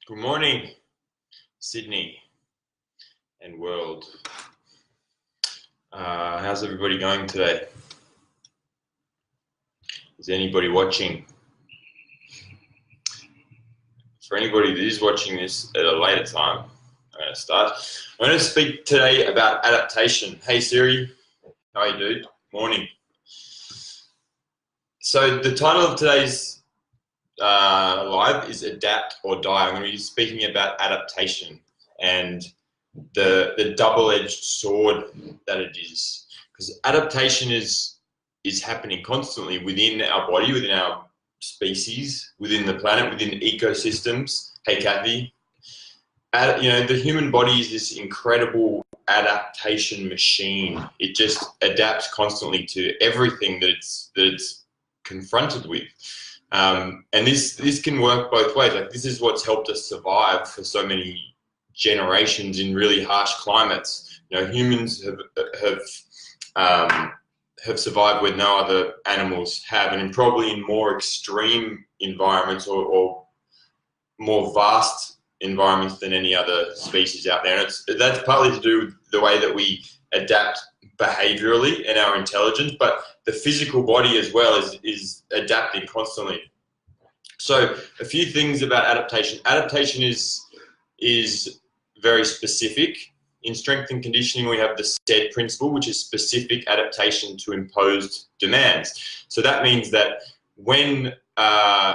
Good morning, Sydney and world. How's everybody going today? Is anybody watching? For anybody that is watching this at a later time, I'm going to start. I'm going to speak today about adaptation. Hey Siri, how are you, dude? Morning. So the title of today's live is Adapt or Die. I'm going to be speaking about adaptation and the double-edged sword that it is, because adaptation is happening constantly within our body, within our species, within the planet, within ecosystems. Hey Kathy, the human body is this incredible adaptation machine. It just adapts constantly to everything that it's confronted with. And this can work both ways. Like, this is what's helped us survive for so many generations in really harsh climates. Humans have survived where no other animals have, and probably in more extreme environments or more vast environments than any other species out there. And that's partly to do with the way that we adapt behaviorally and our intelligence, but the physical body as well is adapting constantly. So a few things about adaptation. Adaptation is very specific. In strength and conditioning, we have the SAID principle, which is specific adaptation to imposed demands. So that means that when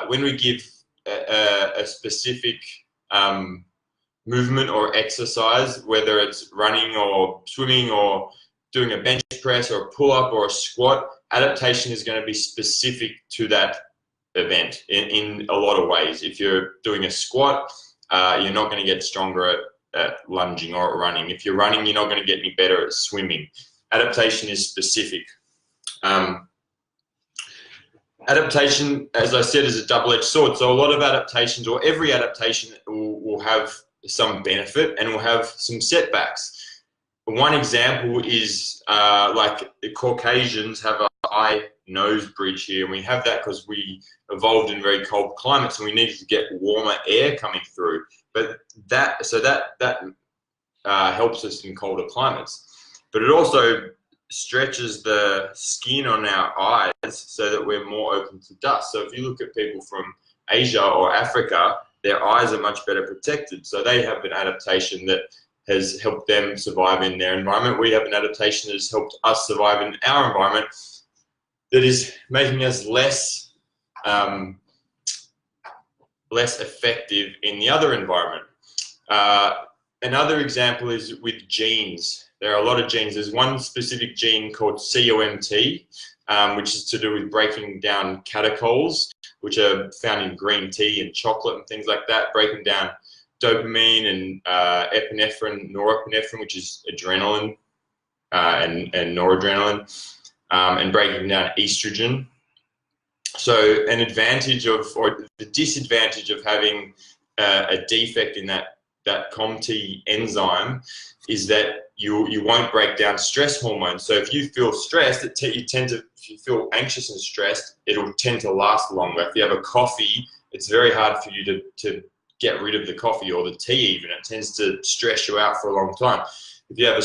we give a specific movement or exercise, whether it's running or swimming or doing a bench press or a pull-up or a squat, adaptation is going to be specific to that event in a lot of ways. If you're doing a squat, you're not going to get stronger at lunging or at running. If you're running, you're not going to get any better at swimming. Adaptation is specific. Adaptation, as I said, is a double-edged sword. So a lot of adaptations, or every adaptation, will have some benefit and will have some setbacks. One example is like the Caucasians have a high nose bridge here, and we have that because we evolved in very cold climates and we needed to get warmer air coming through. But that helps us in colder climates. But it also stretches the skin on our eyes so that we're more open to dust. So if you look at people from Asia or Africa, their eyes are much better protected. So they have an adaptation that has helped them survive in their environment. We have an adaptation that has helped us survive in our environment, that is making us less effective in the other environment. Another example is with genes. There are a lot of genes. There's one specific gene called COMT, which is to do with breaking down catechols, which are found in green tea and chocolate and things like that, breaking down dopamine and epinephrine, norepinephrine, which is adrenaline and noradrenaline, and breaking down estrogen. So an advantage of, or the disadvantage of having a defect in that COMT enzyme is that you won't break down stress hormones. So if you feel stressed, if you feel anxious and stressed, it'll tend to last longer. If you have a coffee, it's very hard for you to get rid of the coffee, or the tea even. It tends to stress you out for a long time. If you have a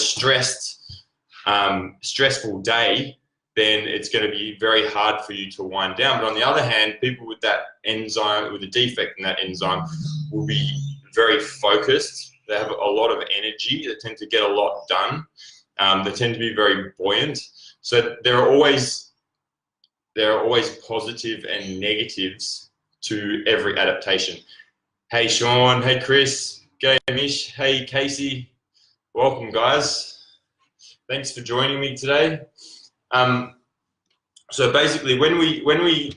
stressful day, then it's going to be very hard for you to wind down. But on the other hand, people with that enzyme, with a defect in that enzyme, will be very focused. They have a lot of energy. They tend to get a lot done. They tend to be very buoyant. So there are always positive and negatives to every adaptation. Hey Sean, hey Chris, g'day Mish, hey Casey, welcome guys. Thanks for joining me today. So basically, when we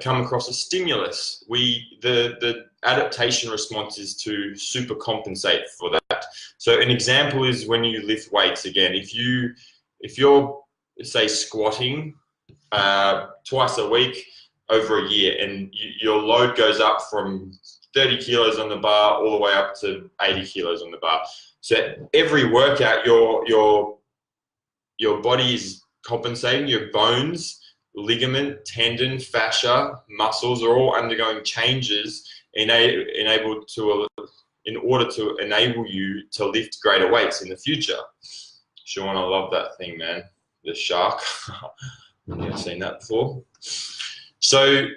come across a stimulus, the adaptation response is to super compensate for that. So an example is when you lift weights. Again, if you're say squatting twice a week over a year, and your load goes up from 30 kilos on the bar all the way up to 80 kilos on the bar. So every workout, your body is compensating. Your bones, ligament, tendon, fascia, muscles are all undergoing changes in order to enable you to lift greater weights in the future. Sean, I love that thing, man. The shark. I've never seen that before. So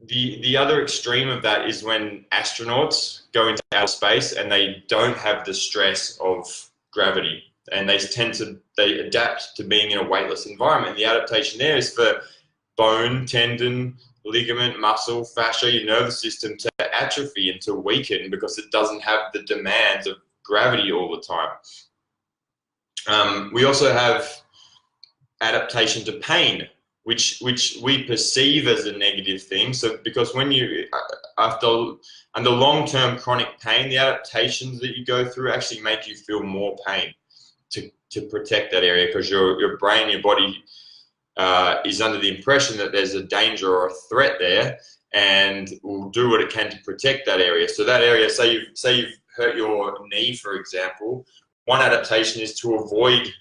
the other extreme of that is when astronauts go into outer space and they don't have the stress of gravity, and they adapt to being in a weightless environment. The adaptation there is for bone, tendon, ligament, muscle, fascia, your nervous system to atrophy and to weaken because it doesn't have the demands of gravity all the time. We also have adaptation to pain, which we perceive as a negative thing. So because when you, under long-term chronic pain, the adaptations that you go through actually make you feel more pain to protect that area, because your brain, your body is under the impression that there's a danger or a threat there, and will do what it can to protect that area. So that area, say you've hurt your knee, for example, one adaptation is to avoid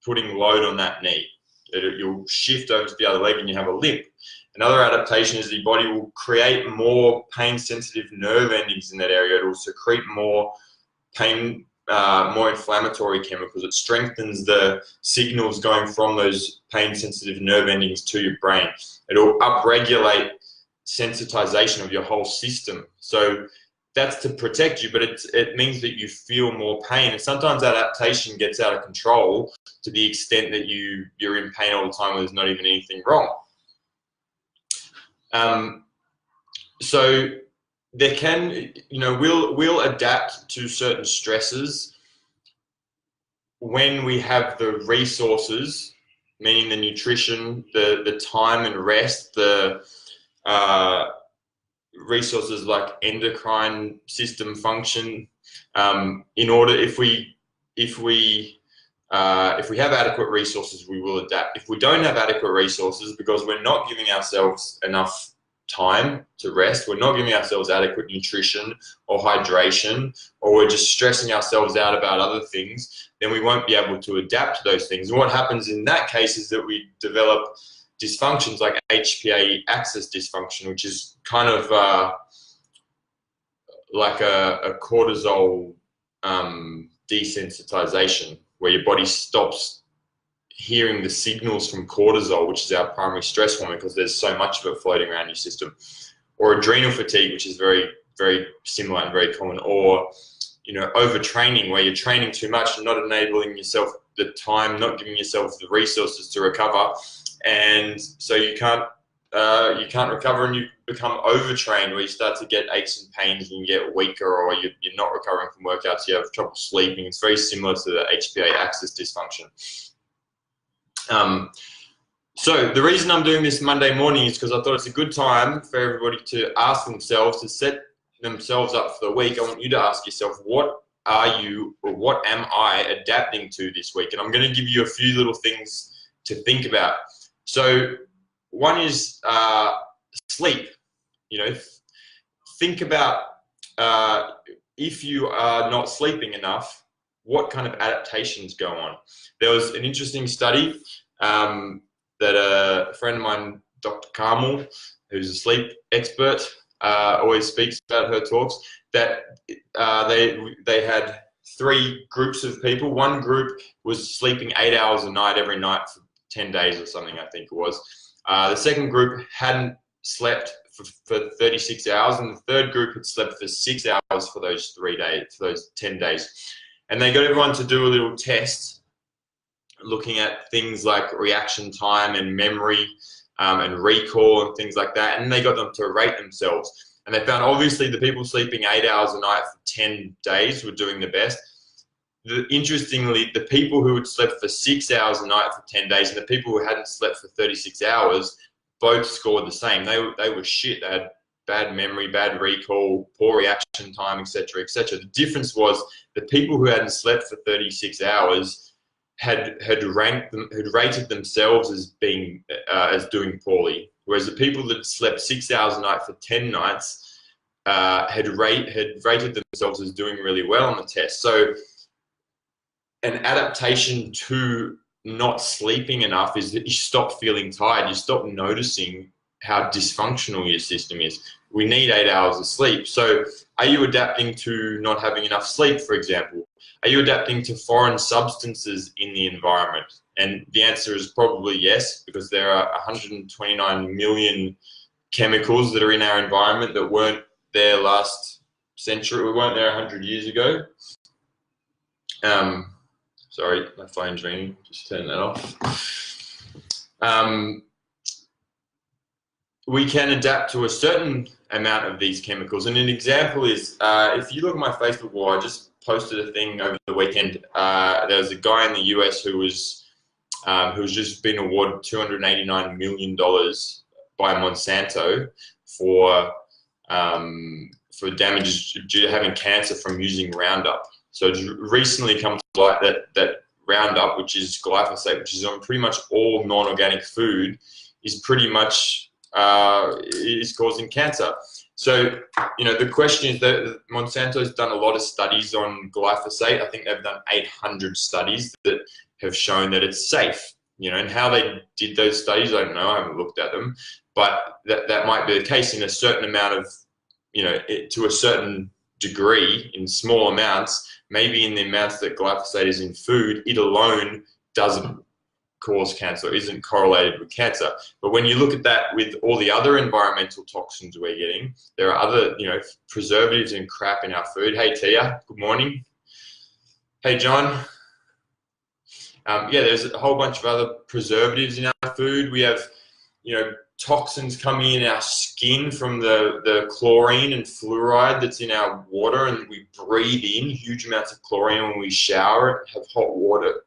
putting load on that knee. You'll shift over to the other leg and you have a limp. Another adaptation is the body will create more pain-sensitive nerve endings in that area. It will secrete more more inflammatory chemicals. It strengthens the signals going from those pain-sensitive nerve endings to your brain. It will upregulate sensitization of your whole system. So that's to protect you, but it means that you feel more pain. And sometimes adaptation gets out of control to the extent that you're in pain all the time when there's not even anything wrong. So there can, we'll adapt to certain stresses when we have the resources, meaning the nutrition, the time and rest, the resources like endocrine system function. In order, if we have adequate resources, we will adapt. If we don't have adequate resources, because we're not giving ourselves enough time to rest, we're not giving ourselves adequate nutrition or hydration, or we're just stressing ourselves out about other things, then we won't be able to adapt to those things. And what happens in that case is that we develop dysfunctions like HPA axis dysfunction, which is kind of like a cortisol desensitization, where your body stops hearing the signals from cortisol, which is our primary stress hormone, because there's so much of it floating around your system. Or adrenal fatigue, which is very, very similar and very common. Or, overtraining, where you're training too much and not enabling yourself the time, not giving yourself the resources to recover, and so you can't recover, and you become overtrained, where you start to get aches and pains and you get weaker, or you're not recovering from workouts, you have trouble sleeping. It's very similar to the HPA axis dysfunction. So the reason I'm doing this Monday morning is because I thought it's a good time for everybody to ask themselves, to set themselves up for the week. I want you to ask yourself, what are you, or what am I adapting to this week? And I'm going to give you a few little things to think about. So one is sleep. Think about if you are not sleeping enough, what kind of adaptations go on. There was an interesting study that a friend of mine, Dr. Carmel, who's a sleep expert, always speaks about her talks, that they had 3 groups of people. One group was sleeping 8 hours a night every night for 10 days or something, I think it was. The second group hadn't slept for 36 hours, and the third group had slept for 6 hours for those 3 days, for those 10 days. And they got everyone to do a little test looking at things like reaction time and memory and recall and things like that. And they got them to rate themselves. And they found, obviously, the people sleeping 8 hours a night for 10 days were doing the best. Interestingly, the people who had slept for 6 hours a night for 10 days and the people who hadn't slept for 36 hours both scored the same. They were shit. They had bad memory, bad recall, poor reaction time, etc., etc. The difference was the people who hadn't slept for 36 hours had rated themselves as being as doing poorly, whereas the people that slept 6 hours a night for 10 nights had rated themselves as doing really well on the test. So an adaptation to not sleeping enough is that you stop feeling tired. You stop noticing how dysfunctional your system is. We need 8 hours of sleep. So are you adapting to not having enough sleep, for example? Are you adapting to foreign substances in the environment? And the answer is probably yes, because there are 129 million chemicals that are in our environment that weren't there last century. We weren't there 100 years ago. Sorry, my phone's ringing. Just turn that off. We can adapt to a certain amount of these chemicals. And an example is, if you look at my Facebook wall, I just posted a thing over the weekend. There was a guy in the US who's just been awarded $289 million by Monsanto for damages due to having cancer from using Roundup. So it's recently come to light that Roundup, which is glyphosate, which is on pretty much all non-organic food, is pretty much is causing cancer. So, the question is that Monsanto's done a lot of studies on glyphosate. I think they've done 800 studies that have shown that it's safe. And how they did those studies, I don't know. I haven't looked at them, but that might be the case in a certain amount of, to a certain degree in small amounts. Maybe in the amounts that glyphosate is in food, it alone doesn't cause cancer, isn't correlated with cancer. But when you look at that with all the other environmental toxins we're getting, there are other, preservatives and crap in our food. Hey, Tia, good morning. Hey, John. There's a whole bunch of other preservatives in our food. We have, toxins coming in our skin from the chlorine and fluoride that's in our water, and we breathe in huge amounts of chlorine when we shower, have hot water,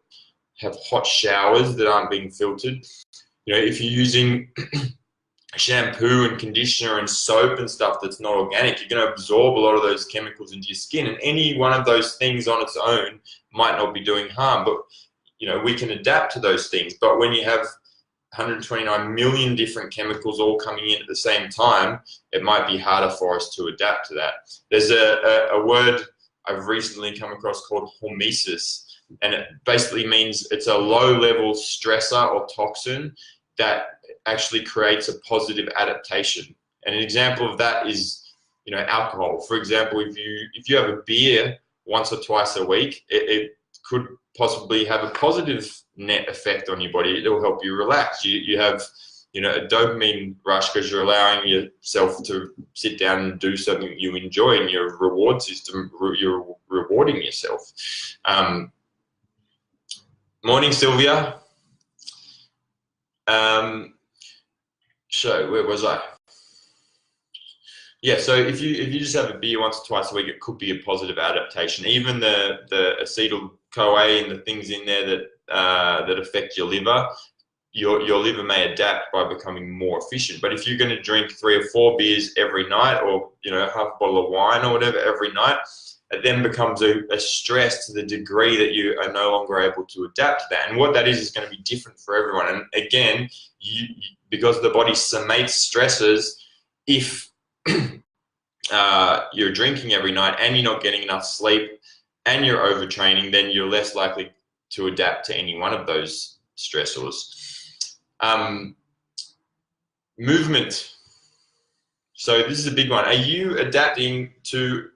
have hot showers that aren't being filtered. If you're using shampoo and conditioner and soap and stuff that's not organic, you're going to absorb a lot of those chemicals into your skin, and any one of those things on its own might not be doing harm, but we can adapt to those things. But when you have 129 million different chemicals all coming in at the same time, it might be harder for us to adapt to that. There's a word I've recently come across called hormesis, and it basically means it's a low-level stressor or toxin that actually creates a positive adaptation. And an example of that is, alcohol. For example, if you have a beer once or twice a week, it could possibly have a positive net effect on your body. It will help you relax. You have, a dopamine rush because you're allowing yourself to sit down and do something you enjoy, in your reward system, you're rewarding yourself. Morning, Sylvia. So where was I? Yeah, so if you just have a beer once or twice a week, it could be a positive adaptation. Even the acetyl-CoA and the things in there that affect your liver, your liver may adapt by becoming more efficient. But if you're going to drink 3 or 4 beers every night, or half a bottle of wine or whatever every night, it then becomes a stress to the degree that you are no longer able to adapt to that. And what that is going to be different for everyone. And again, because the body summates stresses, if you're drinking every night and you're not getting enough sleep and you're overtraining, then you're less likely to adapt to any one of those stressors. Movement. So this is a big one. Are you adapting to,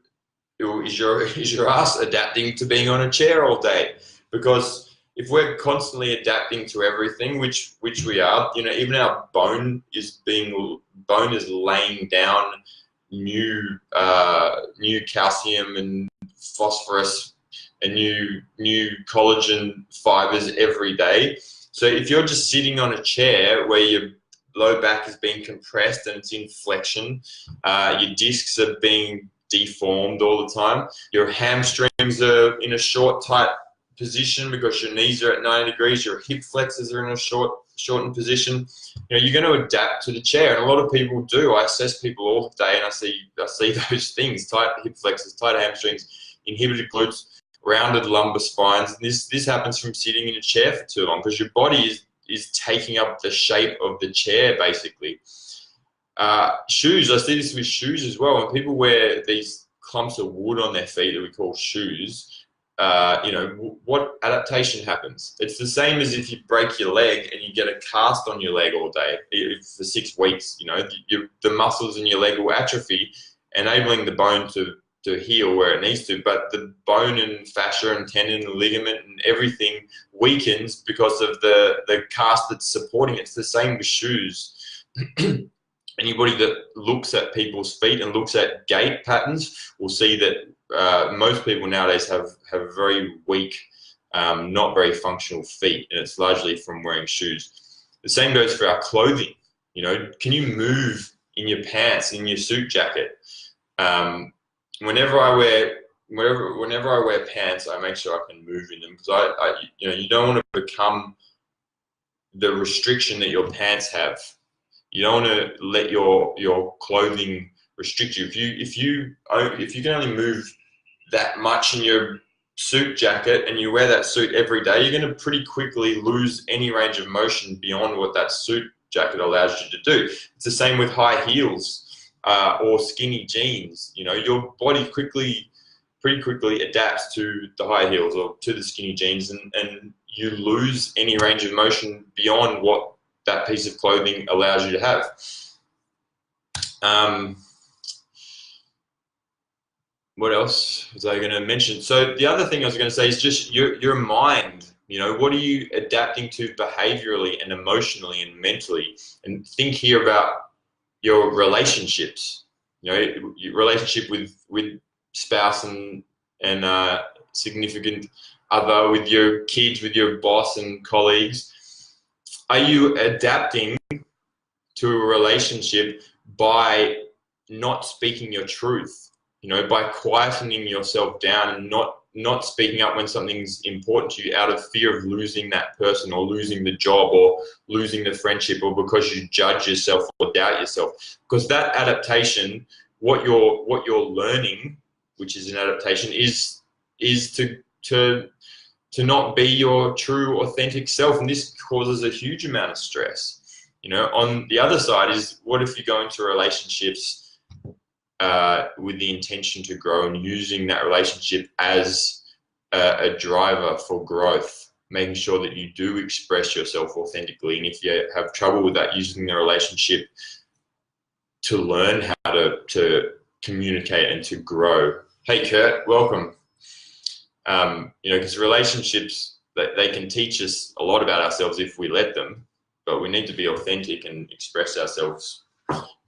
or is your ass adapting to being on a chair all day? Because if we're constantly adapting to everything, which we are, even our bone is laying down new calcium and phosphorus and new collagen fibers every day. So if you're just sitting on a chair where your low back is being compressed and it's in flexion, your discs are being deformed all the time, your hamstrings are in a short, tight position because your knees are at 90 degrees, your hip flexors are in a shortened position, you're going to adapt to the chair. And a lot of people do. I assess people all the day and I see those things: tight hip flexors, tight hamstrings, inhibited glutes, rounded lumbar spines. And this happens from sitting in a chair for too long, because your body is taking up the shape of the chair, basically. Shoes, I see this with shoes as well. When people wear these clumps of wood on their feet that we call shoes, what adaptation happens? It's the same as if you break your leg and you get a cast on your leg all day for 6 weeks. The muscles in your leg will atrophy, enabling the bone to heal where it needs to, but the bone and fascia and tendon and ligament and everything weakens because of the cast that's supporting it. It's the same with shoes. Anybody that looks at people's feet and looks at gait patterns will see that most people nowadays have very weak, not very functional feet, and it's largely from wearing shoes. The same goes for our clothing. Can you move in your pants, in your suit jacket? Whenever I wear pants, I make sure I can move in them, because you don't want to become the restriction that your pants have. You don't want to let your clothing restrict you. If you can only move that much in your suit jacket and you wear that suit every day, you're going to pretty quickly lose any range of motion beyond what that suit jacket allows you to do. It's the same with high heels or skinny jeans. Your body pretty quickly adapts to the high heels or to the skinny jeans, and you lose any range of motion beyond what that piece of clothing allows you to have. What else was I going to mention? So the other thing I was going to say is just your mind. What are you adapting to behaviorally and emotionally and mentally? And think here about your relationships. Your relationship with spouse and significant other, with your kids, with your boss and colleagues. Are you adapting to a relationship by not speaking your truth? By quietening yourself down and not speaking up when something's important to you, out of fear of losing that person or losing the job or losing the friendship, or because you judge yourself or doubt yourself. Because that adaptation, what you're learning, which is an adaptation, is to not be your true, authentic self, and this causes a huge amount of stress. On the other side is, what if you go into relationships with the intention to grow and using that relationship as a driver for growth, making sure that you do express yourself authentically, and if you have trouble with that, using the relationship to learn how to communicate and to grow. Hey Kurt, welcome. Because relationships, they can teach us a lot about ourselves if we let them, but we need to be authentic and express ourselves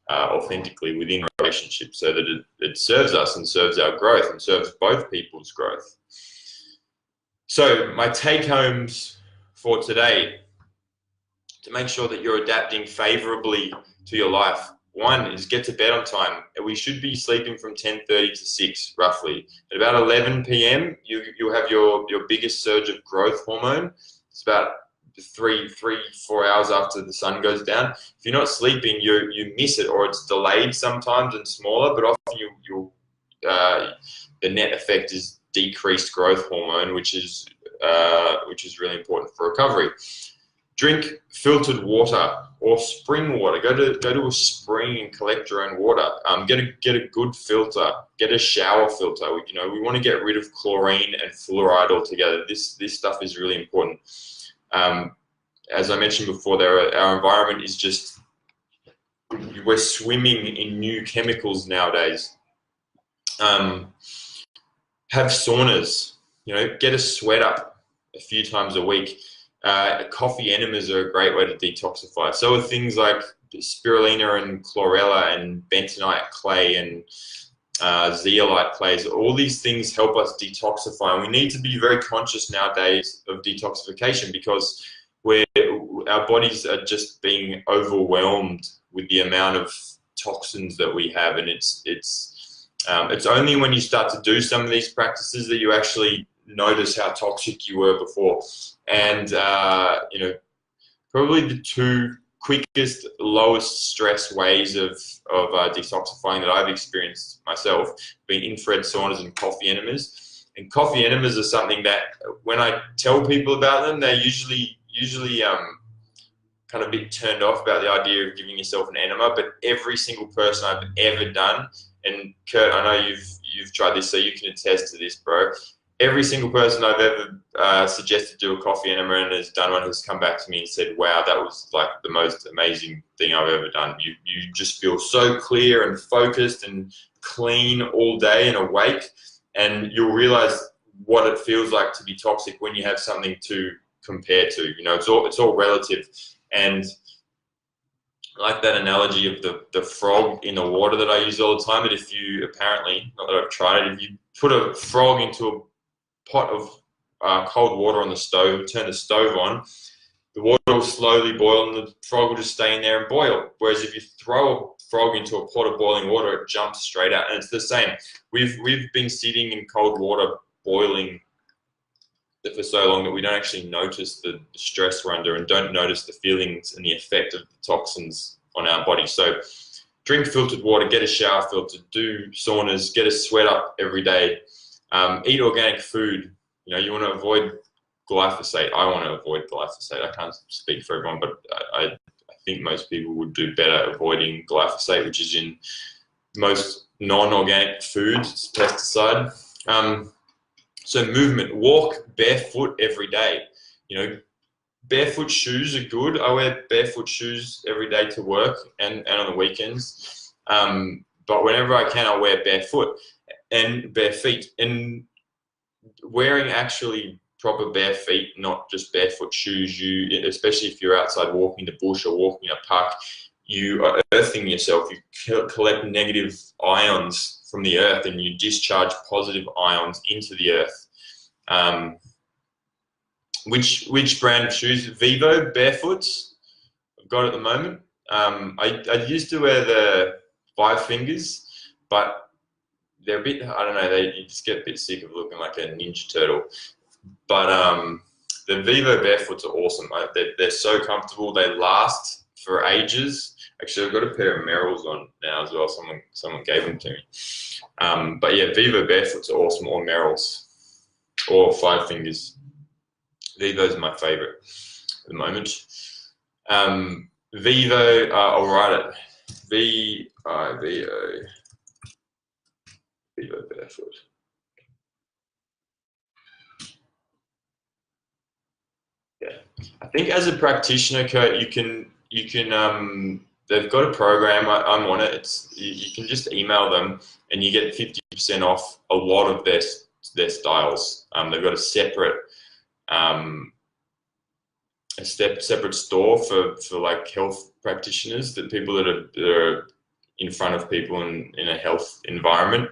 authentically within relationships so that it serves us and serves our growth and serves both people's growth. So my take homes for today, to make sure that you're adapting favorably to your life. One is get to bed on time. We should be sleeping from 10:30 to 6 roughly. At about 11 p.m. you'll have your biggest surge of growth hormone. It's about 3-4 hours after the sun goes down. If you're not sleeping, you miss it, or it's delayed sometimes and smaller, but often the net effect is decreased growth hormone, which is really important for recovery. Drink filtered water or spring water. Go to a spring and collect your own water. Get a good filter. Get a shower filter. We want to get rid of chlorine and fluoride altogether. This stuff is really important. As I mentioned before, our environment is just, we're swimming in new chemicals nowadays. Have saunas. Get a sweat up a few times a week. Coffee enemas are a great way to detoxify. So are things like spirulina and chlorella and bentonite clay and zeolite clays. All these things help us detoxify, and we need to be very conscious nowadays of detoxification, because our bodies are just being overwhelmed with the amount of toxins that we have, and it's only when you start to do some of these practices that you actually notice how toxic you were before. And probably the two quickest, lowest stress ways of detoxifying that I've experienced myself being infrared saunas and coffee enemas. And coffee enemas are something that, when I tell people about them, they're usually kind of a bit turned off about the idea of giving yourself an enema. But every single person I've ever done, and Kurt, I know you've tried this, so you can attest to this, bro. every single person I've ever suggested to do a coffee enema and has done one has come back to me and said, wow, that was like the most amazing thing I've ever done. You just feel so clear and focused and clean all day and awake, and you'll realize what it feels like to be toxic when you have something to compare to. You know, it's all relative. And I like that analogy of the frog in the water that I use all the time, that if you, apparently, not that I've tried it, if you put a frog into a pot of cold water on the stove, turn the stove on, the water will slowly boil and the frog will just stay in there and boil. Whereas if you throw a frog into a pot of boiling water, it jumps straight out, and it's the same. We've been sitting in cold water boiling for so long that we don't actually notice the stress we're under and don't notice the feelings and the effect of the toxins on our body. So drink filtered water, get a shower filter, do saunas, get a sweat up every day, eat organic food. You know, you want to avoid glyphosate. I want to avoid glyphosate. I can't speak for everyone, but I think most people would do better avoiding glyphosate, which is in most non-organic foods. It's a pesticide. So movement, walk barefoot every day. You know, barefoot shoes are good. I wear barefoot shoes every day to work and on the weekends. But whenever I can, I wear barefoot and bare feet. And wearing actually proper bare feet, not just barefoot shoes, especially if you're outside walking the bush or walking a park, you are earthing yourself. You collect negative ions from the earth and you discharge positive ions into the earth. Which brand of shoes? Vivo Barefoots, I've got at the moment. I used to wear the 5 fingers, but they're a bit, I don't know, you just get a bit sick of looking like a Ninja Turtle. But the Vivo Barefoots are awesome. They're so comfortable. They last for ages. Actually, I've got a pair of Merrells on now as well. Someone gave them to me. But yeah, Vivo Barefoots are awesome, or Merrells, or 5 fingers. Vivo's my favorite at the moment. Vivo, I'll write it. Vivo Barefoot. Yeah, I think as a practitioner, Kurt, you can. They've got a program. I'm on it. You can just email them, and you get 50% off a lot of their styles. They've got a separate separate store for like health practitioners, that people that are in front of people in a health environment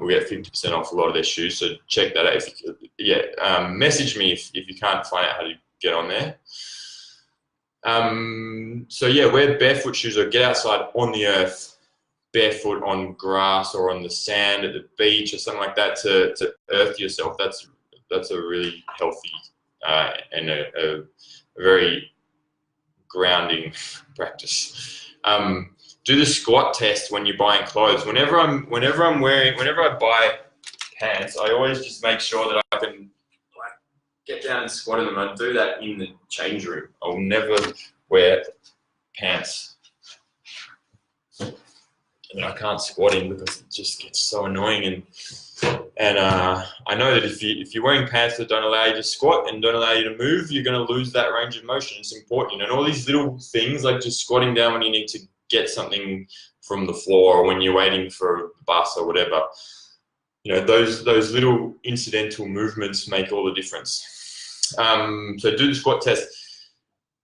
will get 50% off a lot of their shoes. So check that out. Message me if you can't find out how to get on there. So yeah, wear barefoot shoes or get outside on the earth, barefoot on grass or on the sand at the beach or something like that to earth yourself. That's a really healthy and a very grounding practice. Do the squat test when you're buying clothes. Whenever I buy pants, I always just make sure that I can get down and squat in them. I do that in the change room. I'll never wear pants that I can't squat in because it just gets so annoying. And I know that if you're wearing pants that don't allow you to squat and don't allow you to move, you're going to lose that range of motion. It's important. And all these little things, like just squatting down when you need to get something from the floor or when you're waiting for a bus or whatever, you know, those little incidental movements make all the difference. So do the squat test.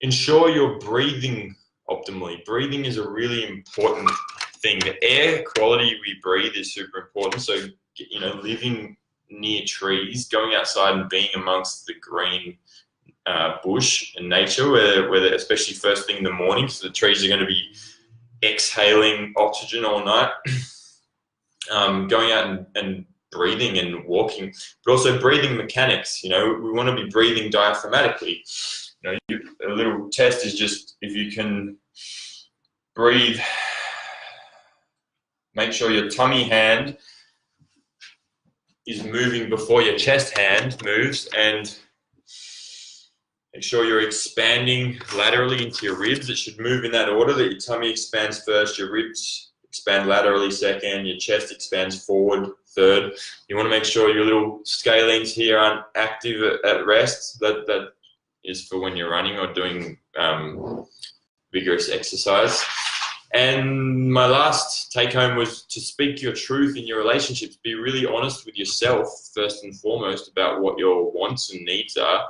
Ensure you're breathing optimally. Breathing is a really important thing. The air quality we breathe is super important. So, you know, living near trees, going outside and being amongst the green bush and nature, where especially first thing in the morning, so the trees are going to be exhaling oxygen all night. Going out and breathing and walking, but also breathing mechanics. You know, we want to be breathing diaphragmatically. You know, a little test is just if you can breathe, make sure your tummy hand is moving before your chest hand moves, and make sure you're expanding laterally into your ribs. It should move in that order, that your tummy expands first, your ribs expand laterally second, your chest expands forward third. You want to make sure your little scalenes here aren't active at rest. That is for when you're running or doing vigorous exercise. And my last take home was to speak your truth in your relationships. Be really honest with yourself first and foremost about what your wants and needs are,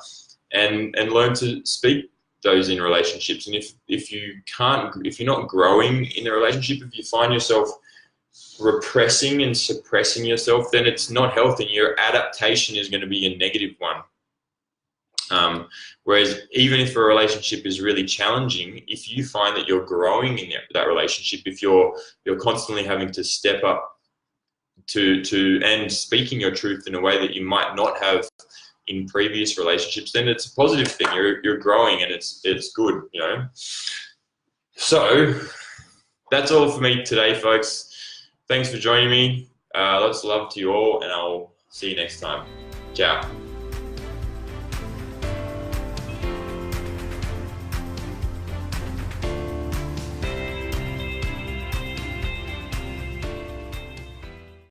and learn to speak those in relationships. And if you're not growing in a relationship, if you find yourself repressing and suppressing yourself, then it's not healthy. Your adaptation is going to be a negative one. Whereas even if a relationship is really challenging, if you find that you're growing in that relationship, if you're constantly having to step up to and speaking your truth in a way that you might not have in previous relationships, then it's a positive thing. You're growing, and it's good, you know. So that's all for me today, folks. Thanks for joining me. Lots of love to you all, and I'll see you next time. Ciao.